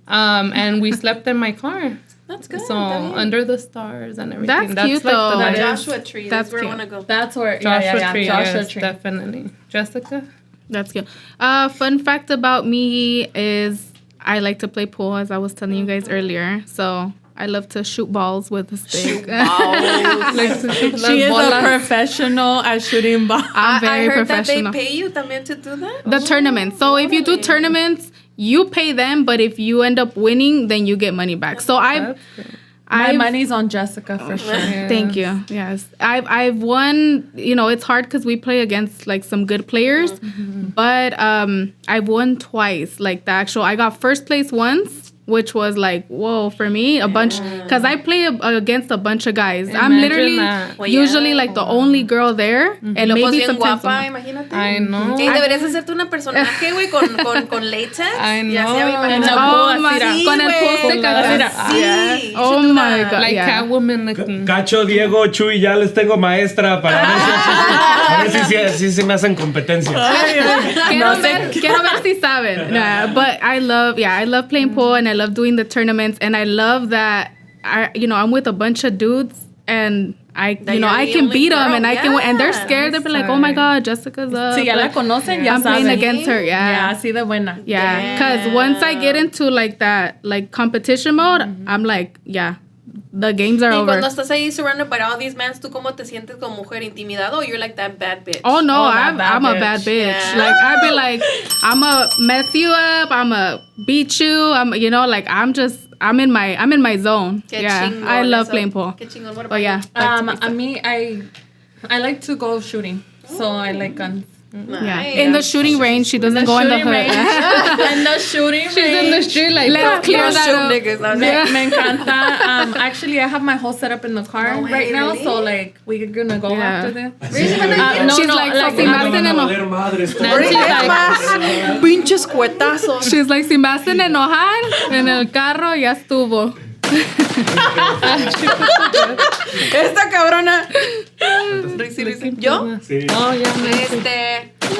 and we slept in my car. That's good. So under the stars and everything. That's cute, though. The Joshua tree. That's where I want to go. That's where Joshua tree. Joshua Yes, tree. definitely. Jessica? That's good. Fun fact about me is I like to play pool, as I was telling you guys earlier. So I love to shoot balls with a stick. She is a professional at shooting balls. I'm very I heard professional. that they pay you también to do that? The tournaments. So if you do tournaments, you pay them, but if you end up winning, then you get money back. So My money's on Jessica for sure. Thank you. Yes, I've won. You know, it's hard because we play against like some good players, but I've won twice. Like I got first place once, which was like whoa for me, a bunch, because I play against a bunch of guys. I'm literally usually like the only girl there, and maybe sometimes. Guapa, imagínate. I know. Deberías hacerte una personaje, güey, con latex. I know. Ya sea, me imagino. Con el post-it. Sí. Oh my god. Like Catwoman looking. Cacho, Diego, Chuy, ya les tengo maestra para ver si se me hacen competencia. Quiero ver si saben. But I love playing pool, and I love doing the tournaments, and I love that I'm with a bunch of dudes, and I can beat them, and I can win, and they're scared. They'll be like, oh my god, Jessica's up. Si ya la conocen, ya I'm playing saben. against her. Yeah, así de buena. Yeah, because once I get into like that like competition mode, I'm like, the games are y over. cuando estás ahí surrounded by all these men, ¿tú cómo te sientes como mujer intimidado? Or you're like that bad bitch? Oh no, I'm a bad bitch. Yeah. Like I'd be like, I'ma mess you up. I'ma beat you. I'm in my zone. Qué yeah, chingón I love eso. playing pool. Qué chingón. What about But yeah, I mean, I like to go shooting, so I like guns. yeah. In the shooting range, she doesn't go in the hood. In the shooting range. She's in the street like, Let's clear that up. niggas. Me encanta. Actually, I have my whole setup in the car right now, really? so like we're gonna go after this. She's like, si me hacen Pinches cuetazos. She's like, si me hacen enojar en el carro, ya estuvo. Esta cabrona. Risi. ¿Yo? Sí. Oh, yeah.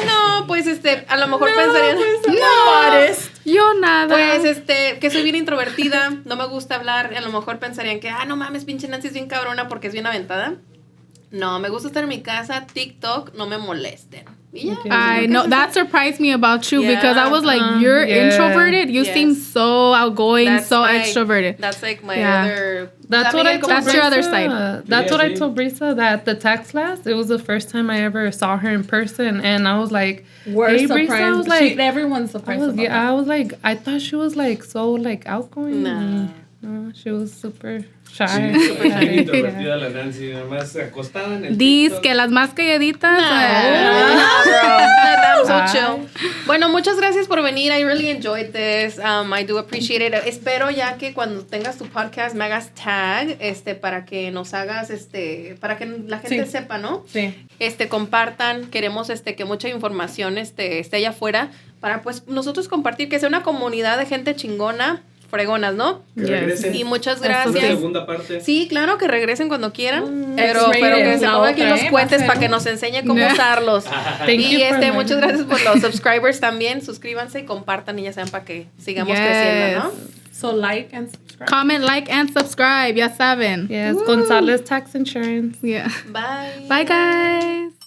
No, pues a lo mejor pensarían. Yo nada. Pues que soy bien introvertida, no me gusta hablar, y a lo mejor pensarían que, no mames, pinche Nancy es bien cabrona porque es bien aventada. No, me gusta estar en mi casa, TikTok, no me molesten. Y ya. I know that surprised me about you because I was like, you're introverted. You seem so outgoing, extroverted. That's like my other. That's your other side. That's what I told Brisa, that the tax class, it was the first time I ever saw her in person, and I was like, We're hey, surprised. Brisa, I was like, Everyone's surprised. I was like, I thought she was like so like outgoing. No, she was super shy. Sí, súper bien introvertida la Nancy, nomás acostada en el Dice que las más calladitas. I'm so chill. Bueno, muchas gracias por venir. I really enjoyed this. I do appreciate it. Espero ya que cuando tengas tu podcast me hagas tag, para que nos hagas, para que la gente sepa, ¿no? Sí. Compartan. Queremos, que mucha información, esté allá afuera para, pues, nosotros compartir, que sea una comunidad de gente chingona, fregonas, ¿no? Regresen. Y muchas La gracias. segunda parte. Sí, claro, que regresen cuando quieran, pero que se la pongan aquí otra, los cuentes para que nos enseñen cómo usarlos. Y muchas gracias por los subscribers también. Suscríbanse y compartan y ya saben para que sigamos creciendo, ¿no? So like and subscribe. Comment, like, and subscribe. Ya saben. Yes, Gonzalez Tax Insurance. Yeah. Bye. Bye, guys.